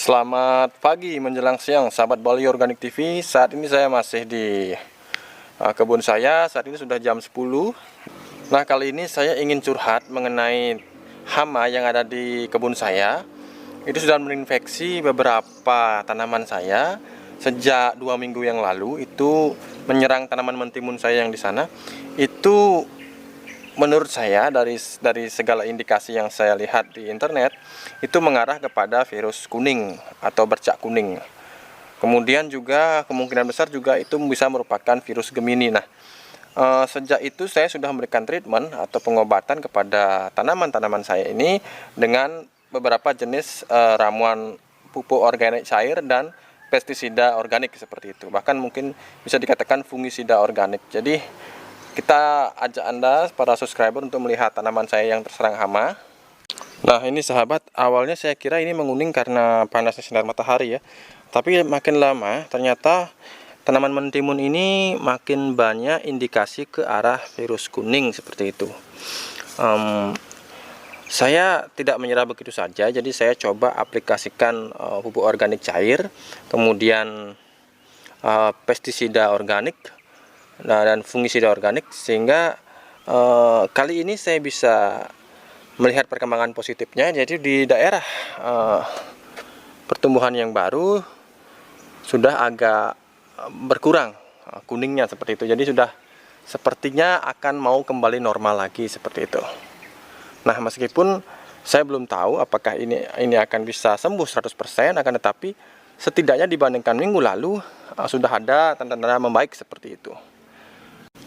Selamat pagi menjelang siang, sahabat Bali Organik TV. Saat ini saya masih di kebun saya. Saat ini sudah jam 10. Nah, kali ini saya ingin curhat mengenai hama yang ada di kebun saya. Itu sudah menginfeksi beberapa tanaman saya sejak 2 minggu yang lalu. Itu menyerang tanaman mentimun saya yang di sana. Itu menurut saya dari segala indikasi yang saya lihat di internet itu mengarah kepada virus kuning atau bercak kuning. Kemudian juga kemungkinan besar juga itu bisa merupakan virus Gemini. Nah, sejak itu saya sudah memberikan treatment atau pengobatan kepada tanaman-tanaman saya ini dengan beberapa jenis ramuan pupuk organik cair dan pestisida organik seperti itu. Bahkan mungkin bisa dikatakan fungisida organik. Jadi kita ajak Anda para subscriber untuk melihat tanaman saya yang terserang hama. Nah, ini sahabat, awalnya saya kira ini menguning karena panasnya sinar matahari ya. Tapi makin lama ternyata tanaman mentimun ini makin banyak indikasi ke arah virus kuning seperti itu. Saya tidak menyerah begitu saja, jadi saya coba aplikasikan pupuk organik cair, kemudian pestisida organik, dan fungisida organik, sehingga kali ini saya bisa melihat perkembangan positifnya. Jadi di daerah pertumbuhan yang baru sudah agak berkurang kuningnya seperti itu. Jadi sudah sepertinya akan mau kembali normal lagi seperti itu. Nah, meskipun saya belum tahu apakah ini akan bisa sembuh 100%, akan tetapi setidaknya dibandingkan minggu lalu sudah ada tanda-tanda membaik seperti itu.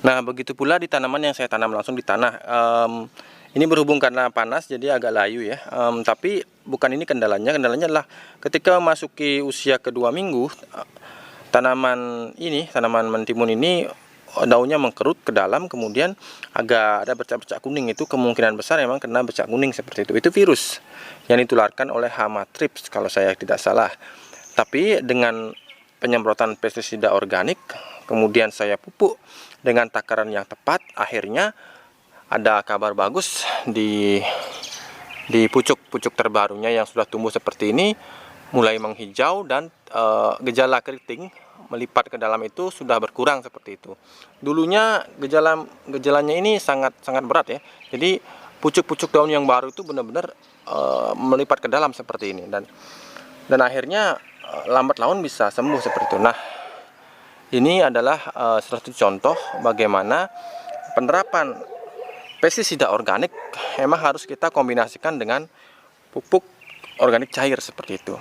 Nah, begitu pula di tanaman yang saya tanam langsung di tanah. Ini berhubung karena panas jadi agak layu ya. Tapi bukan ini kendalanya. Kendalanya adalah ketika memasuki usia kedua minggu, tanaman mentimun ini daunnya mengkerut ke dalam, kemudian agak ada bercak-bercak kuning. Itu kemungkinan besar memang kena bercak kuning seperti itu. Itu virus yang ditularkan oleh hama thrips kalau saya tidak salah. Tapi dengan penyemprotan pestisida organik, kemudian saya pupuk dengan takaran yang tepat, akhirnya ada kabar bagus di pucuk-pucuk terbarunya yang sudah tumbuh seperti ini mulai menghijau, dan gejala keriting melipat ke dalam itu sudah berkurang seperti itu. Dulunya gejalanya ini sangat berat ya. Jadi pucuk-pucuk daun yang baru itu benar-benar melipat ke dalam seperti ini, dan akhirnya lambat laun bisa sembuh seperti itu. Nah, ini adalah salah satu contoh bagaimana penerapan pestisida organik memang harus kita kombinasikan dengan pupuk organik cair seperti itu.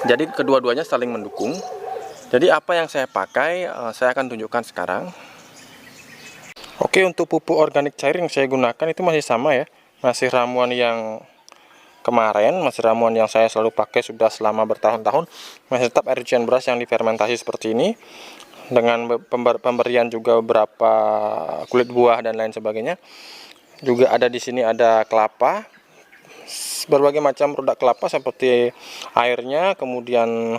Jadi kedua-duanya saling mendukung. Jadi apa yang saya pakai, saya akan tunjukkan sekarang. Oke, untuk pupuk organik cair yang saya gunakan itu masih sama ya. Masih ramuan yang kemarin, masih ramuan yang saya selalu pakai sudah selama bertahun-tahun. Masih tetap air cucian beras yang difermentasi seperti ini, dengan pemberian juga beberapa kulit buah dan lain sebagainya. Juga ada di sini ada kelapa, berbagai macam produk kelapa seperti airnya, kemudian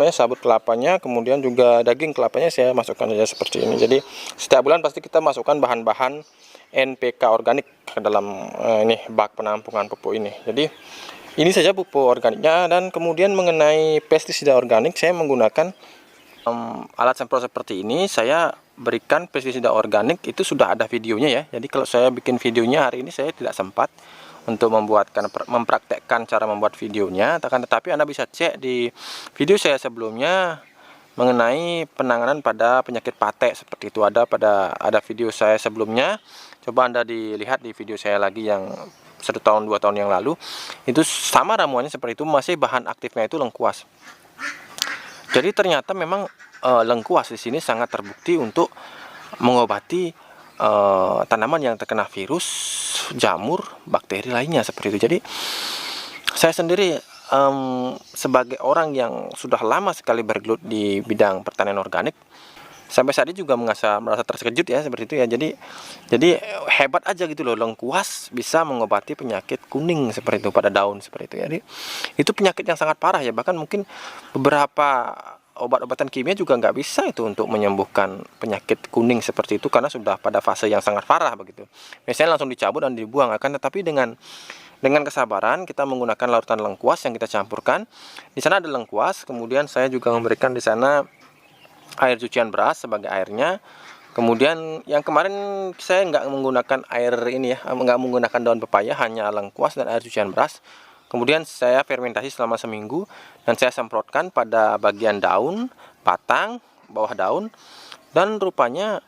sabut kelapanya, kemudian juga daging kelapanya saya masukkan saja seperti ini. Jadi setiap bulan pasti kita masukkan bahan-bahan NPK organik ke dalam bak penampungan pupuk ini. Jadi ini saja pupuk organiknya. Dan kemudian mengenai pestisida organik, saya menggunakan alat semprot seperti ini. Saya berikan pestisida organik itu sudah ada videonya ya. Jadi kalau saya bikin videonya hari ini saya tidak sempat untuk mempraktekkan cara membuat videonya. Tetapi Anda bisa cek di video saya sebelumnya mengenai penanganan pada penyakit pate seperti itu. Ada video saya sebelumnya. Coba Anda dilihat di video saya lagi yang 1 tahun 2 tahun yang lalu. Itu sama ramuannya seperti itu, masih bahan aktifnya itu lengkuas. Jadi ternyata memang lengkuas di sini sangat terbukti untuk mengobati tanaman yang terkena virus, jamur, bakteri lainnya seperti itu. Jadi saya sendiri sebagai orang yang sudah lama sekali bergelut di bidang pertanian organik, sampai saat ini juga merasa terkejut ya seperti itu ya. Jadi hebat aja gitu loh, lengkuas bisa mengobati penyakit kuning seperti itu pada daun seperti itu. Jadi itu penyakit yang sangat parah ya, bahkan mungkin beberapa obat-obatan kimia juga nggak bisa itu untuk menyembuhkan penyakit kuning seperti itu, karena sudah pada fase yang sangat parah begitu. Biasanya langsung dicabut dan dibuang. Tetapi dengan Dengan kesabaran kita menggunakan larutan lengkuas yang kita campurkan. Di sana ada lengkuas, kemudian saya juga memberikan di sana air cucian beras sebagai airnya. Kemudian yang kemarin saya nggak menggunakan air ini ya, nggak menggunakan daun pepaya, hanya lengkuas dan air cucian beras. Kemudian saya fermentasi selama seminggu dan saya semprotkan pada bagian daun, batang, bawah daun, dan rupanya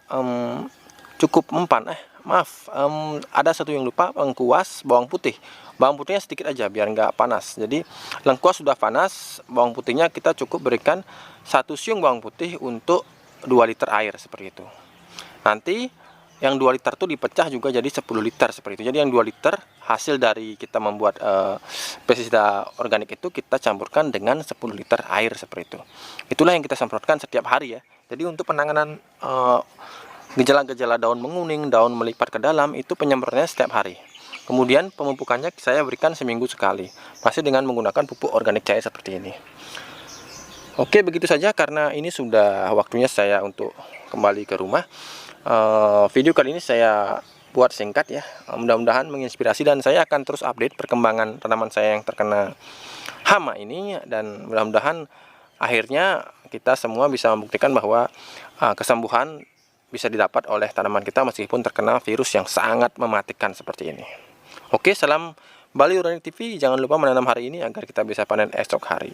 cukup mempan. Ada satu yang lupa, lengkuas, bawang putih. Bawang putihnya sedikit aja biar nggak panas. Jadi lengkuas sudah panas, bawang putihnya kita cukup berikan 1 siung bawang putih untuk 2 liter air seperti itu. Nanti yang 2 liter itu dipecah juga jadi 10 liter seperti itu. Jadi yang 2 liter hasil dari kita membuat pestisida organik itu kita campurkan dengan 10 liter air seperti itu. Itulah yang kita semprotkan setiap hari ya. Jadi untuk penanganan gejala-gejala daun menguning, daun melipat ke dalam, itu penyemprotannya setiap hari. Kemudian pemupukannya saya berikan seminggu sekali, masih dengan menggunakan pupuk organik cair seperti ini. Oke, begitu saja karena ini sudah waktunya saya untuk kembali ke rumah. Video kali ini saya buat singkat ya, mudah-mudahan menginspirasi dan saya akan terus update perkembangan tanaman saya yang terkena hama ini, dan mudah-mudahan akhirnya kita semua bisa membuktikan bahwa kesembuhan bisa didapat oleh tanaman kita meskipun terkena virus yang sangat mematikan seperti ini. Oke, salam Bali Organik TV. Jangan lupa menanam hari ini agar kita bisa panen esok hari.